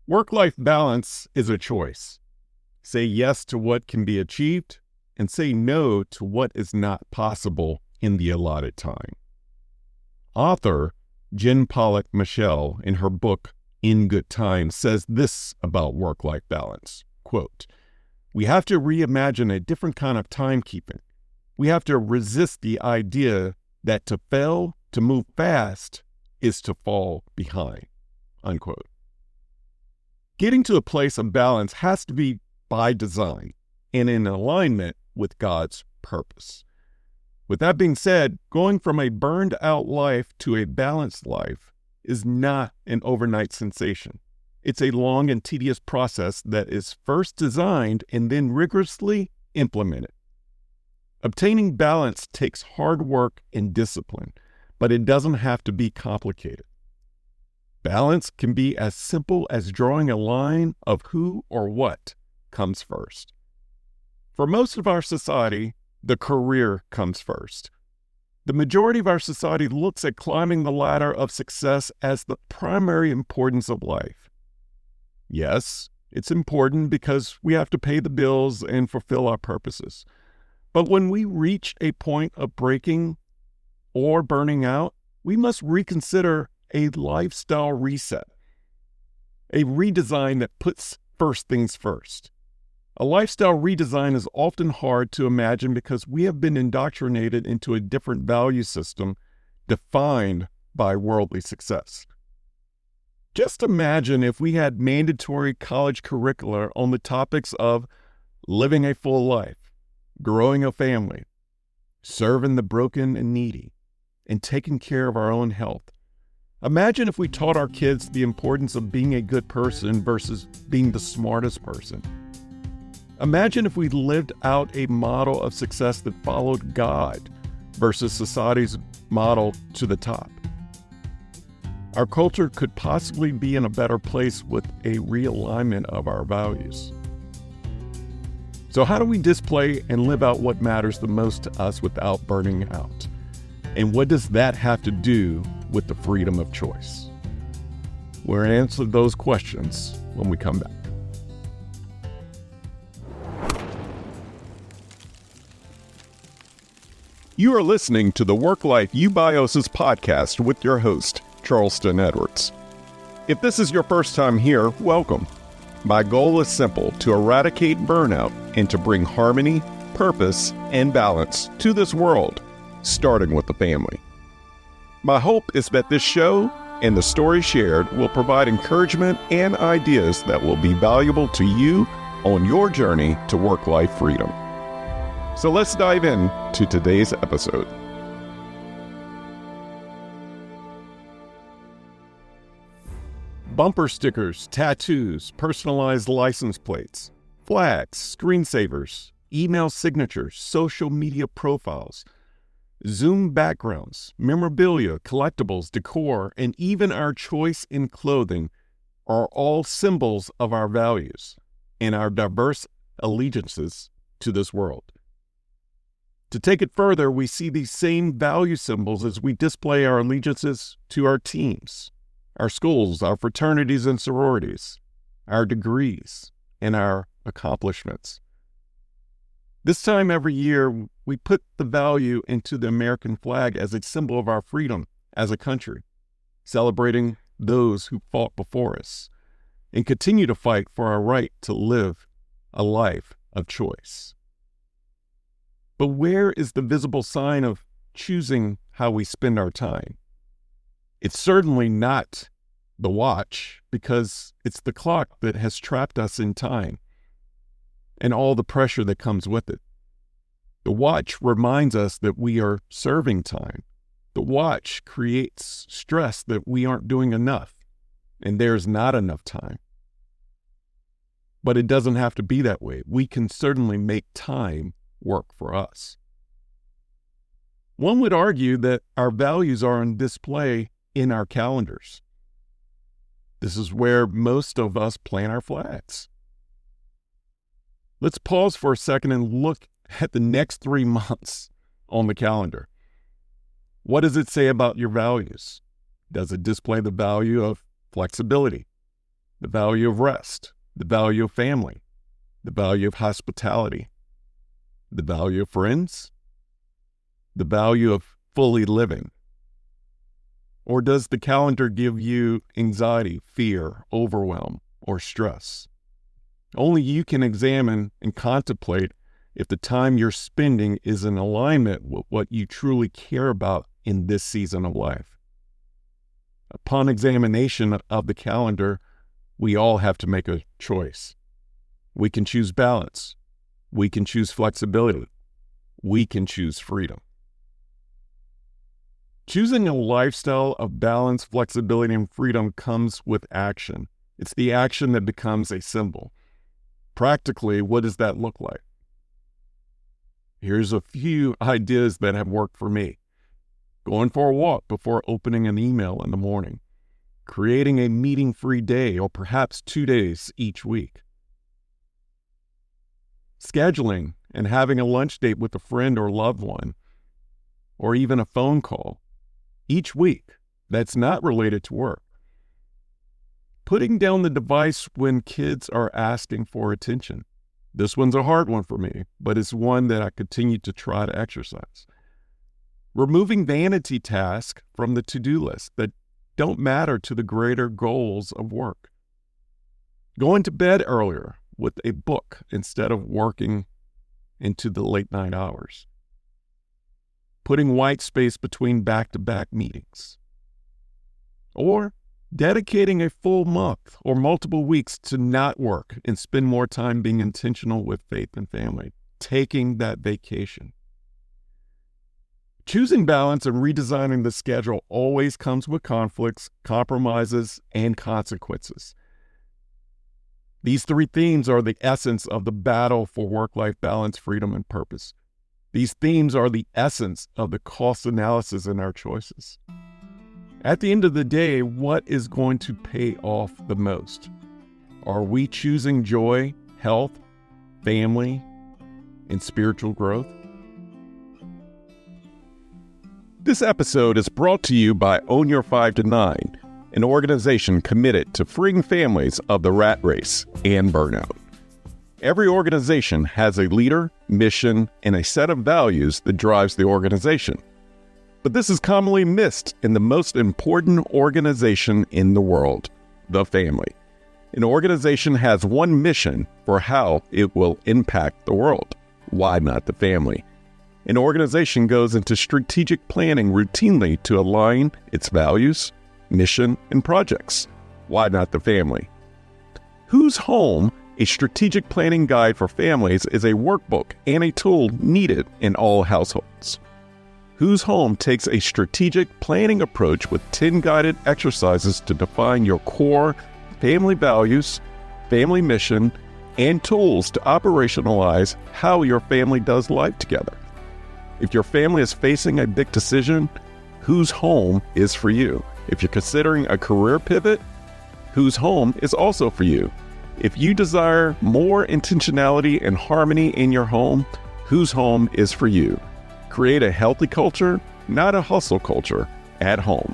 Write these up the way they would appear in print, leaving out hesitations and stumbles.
Work-life balance is a choice. Say yes to what can be achieved and say no to what is not possible in the allotted time. Author Jen Pollock Michelle, in her book In Good Time, says this about work-life balance, quote, "We have to reimagine a different kind of timekeeping. We have to resist the idea that to fail, to move fast, is to fall behind," unquote. Getting to a place of balance has to be by design and in alignment with God's purpose. With that being said, going from a burned out life to a balanced life is not an overnight sensation. It's a long and tedious process that is first designed and then rigorously implemented. Obtaining balance takes hard work and discipline, but it doesn't have to be complicated. Balance can be as simple as drawing a line of who or what comes first. For most of our society, the career comes first. The majority of our society looks at climbing the ladder of success as the primary importance of life. Yes, it's important because we have to pay the bills and fulfill our purposes. But when we reach a point of breaking or burning out, we must reconsider a lifestyle reset, a redesign that puts first things first. A lifestyle redesign is often hard to imagine because we have been indoctrinated into a different value system defined by worldly success. Just imagine if we had mandatory college curricula on the topics of living a full life, growing a family, serving the broken and needy, and taking care of our own health. Imagine if we taught our kids the importance of being a good person versus being the smartest person. Imagine if we lived out a model of success that followed God versus society's model to the top. Our culture could possibly be in a better place with a realignment of our values. So how do we display and live out what matters the most to us without burning out? And what does that have to do with the freedom of choice? We'll answer those questions when we come back. You are listening to the Work Life Eubiosis podcast with your host, Charleston Edwards. If this is your first time here, welcome. My goal is simple: to eradicate burnout and to bring harmony, purpose, and balance to this world, starting with the family. My hope is that this show and the story shared will provide encouragement and ideas that will be valuable to you on your journey to work-life freedom. So let's dive in to today's episode. Bumper stickers, tattoos, personalized license plates, flags, screensavers, email signatures, social media profiles, Zoom backgrounds, memorabilia, collectibles, decor, and even our choice in clothing are all symbols of our values and our diverse allegiances to this world. To take it further, we see these same value symbols as we display our allegiances to our teams, our schools, our fraternities and sororities, our degrees, and our accomplishments. This time every year, we put the value into the American flag as a symbol of our freedom as a country, celebrating those who fought before us and continue to fight for our right to live a life of choice. But where is the visible sign of choosing how we spend our time? It's certainly not the watch, because it's the clock that has trapped us in time and all the pressure that comes with it. The watch reminds us that we are serving time. The watch creates stress that we aren't doing enough and there's not enough time. But it doesn't have to be that way. We can certainly make time work for us. One would argue that our values are on display in our calendars. This is where most of us plant our flags. Let's pause for a second and look at the next 3 months on the calendar. What does it say about your values? Does it display the value of flexibility, the value of rest, the value of family, the value of hospitality, the value of friends, the value of fully living? Or does the calendar give you anxiety, fear, overwhelm, or stress? Only you can examine and contemplate if the time you're spending is in alignment with what you truly care about in this season of life. Upon examination of the calendar, we all have to make a choice. We can choose balance. We can choose flexibility. We can choose freedom. Choosing a lifestyle of balance, flexibility, and freedom comes with action. It's the action that becomes a symbol. Practically, what does that look like? Here's a few ideas that have worked for me. Going for a walk before opening an email in the morning. Creating a meeting-free day or perhaps 2 days each week. Scheduling and having a lunch date with a friend or loved one, or even a phone call each week that's not related to work. Putting down the device when kids are asking for attention. This one's a hard one for me, but it's one that I continue to try to exercise. Removing vanity tasks from the to-do list that don't matter to the greater goals of work. Going to bed earlier with a book instead of working into the late night hours. Putting white space between back-to-back meetings. Or dedicating a full month or multiple weeks to not work and spend more time being intentional with faith and family. Taking that vacation. Choosing balance and redesigning the schedule always comes with conflicts, compromises, and consequences. These 3 themes are the essence of the battle for work-life balance, freedom, and purpose. These themes are the essence of the cost analysis in our choices. At the end of the day, what is going to pay off the most? Are we choosing joy, health, family, and spiritual growth? This episode is brought to you by Own Your 5 to 9, an organization committed to freeing families of the rat race and burnout. Every organization has a leader, mission, and a set of values that drives the organization. But this is commonly missed in the most important organization in the world, the family. An organization has one mission for how it will impact the world. Why not the family? An organization goes into strategic planning routinely to align its values, mission, and projects. Why not the family? Whose Home, a strategic planning guide for families, is a workbook and a tool needed in all households. Whose Home takes a strategic planning approach with 10 guided exercises to define your core family values, family mission, and tools to operationalize how your family does life together. If your family is facing a big decision, Whose Home is for you. If you're considering a career pivot, Whose Home is also for you. If you desire more intentionality and harmony in your home, Whose Home is for you. Create a healthy culture, not a hustle culture, at home.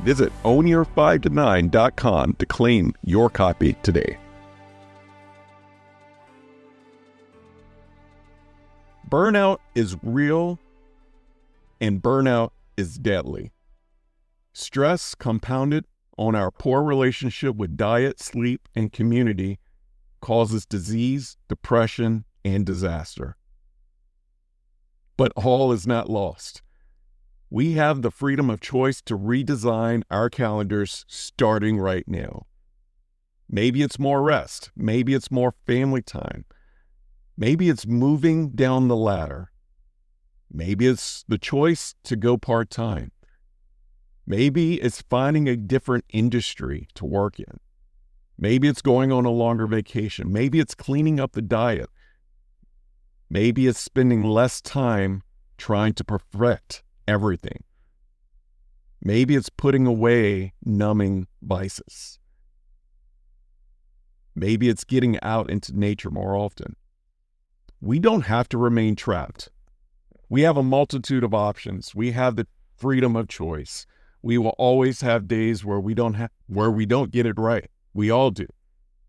Visit ownyour5to9.com to claim your copy today. Burnout is real, and burnout is deadly. Stress compounded on our poor relationship with diet, sleep, and community causes disease, depression, and disaster. But all is not lost. We have the freedom of choice to redesign our calendars starting right now. Maybe it's more rest. Maybe it's more family time. Maybe it's moving down the ladder. Maybe it's the choice to go part-time. Maybe it's finding a different industry to work in. Maybe it's going on a longer vacation. Maybe it's cleaning up the diet. Maybe it's spending less time trying to perfect everything. Maybe it's putting away numbing vices. Maybe it's getting out into nature more often. We don't have to remain trapped. We have a multitude of options. We have the freedom of choice. We will always have days where we don't get it right, We all do.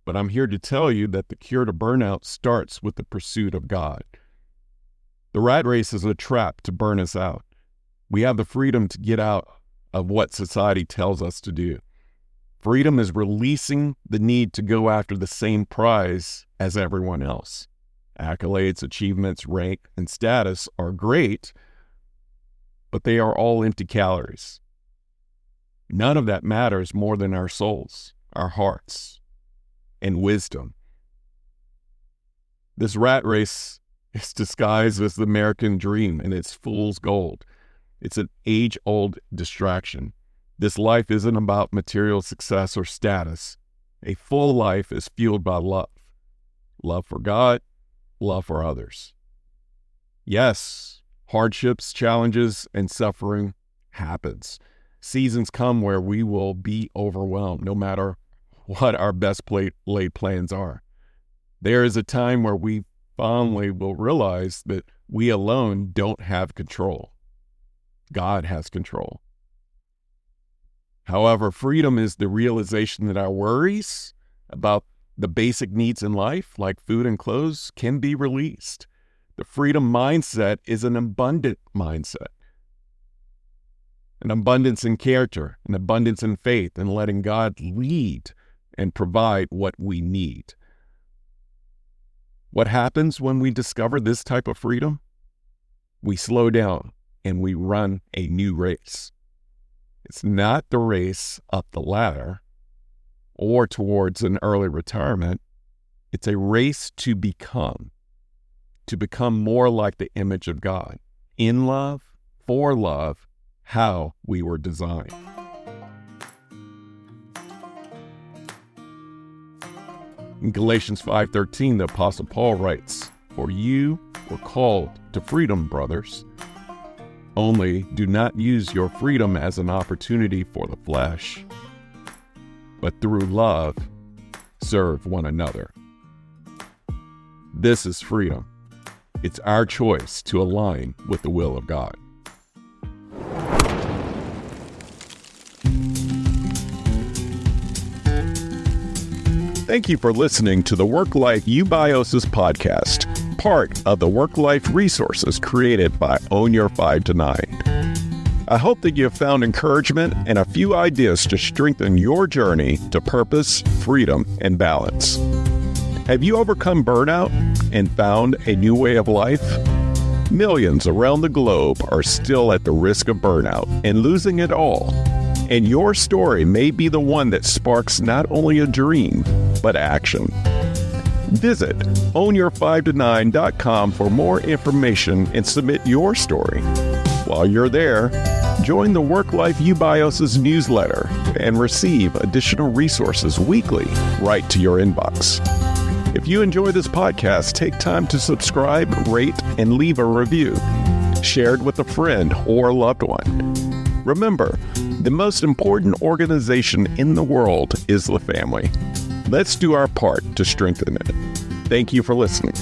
But I'm here to tell you that the cure to burnout starts with the pursuit of God. The rat race is a trap to burn us out. We have the freedom to get out of what society tells us to do. Freedom is releasing the need to go after the same prize as everyone else. Accolades, achievements, rank, and status are great, but they are all empty calories. None of that matters more than our souls, our hearts, and wisdom. This rat race is disguised as the American dream, and it's fool's gold. It's an age-old distraction. This life isn't about material success or status. A full life is fueled by love. Love for God, love for others. Yes, hardships, challenges, and suffering happens. Seasons come where we will be overwhelmed, no matter what our best laid plans are. There is a time where we finally will realize that we alone don't have control. God has control. However, freedom is the realization that our worries about the basic needs in life, like food and clothes, can be released. The freedom mindset is an abundant mindset. An abundance in character, an abundance in faith, and letting God lead and provide what we need. What happens when we discover this type of freedom? We slow down and we run a new race. It's not the race up the ladder or towards an early retirement. It's a race to become more like the image of God, in love, for love, how we were designed. In Galatians 5:13, the Apostle Paul writes, "For you were called to freedom, brothers. Only do not use your freedom as an opportunity for the flesh, but through love, serve one another." This is freedom. It's our choice to align with the will of God. Thank you for listening to the Work-Life Eubiosis podcast, part of the Work-Life resources created by Own Your 5 to 9. I hope that you have found encouragement and a few ideas to strengthen your journey to purpose, freedom, and balance. Have you overcome burnout and found a new way of life? Millions around the globe are still at the risk of burnout and losing it all. And your story may be the one that sparks not only a dream, but action. Visit ownyour5to9.com for more information and submit your story. While you're there, join the Work-Life Eubiosis newsletter and receive additional resources weekly right to your inbox. If you enjoy this podcast, take time to subscribe, rate, and leave a review. Share it with a friend or loved one. Remember, the most important organization in the world is the family. Let's do our part to strengthen it. Thank you for listening.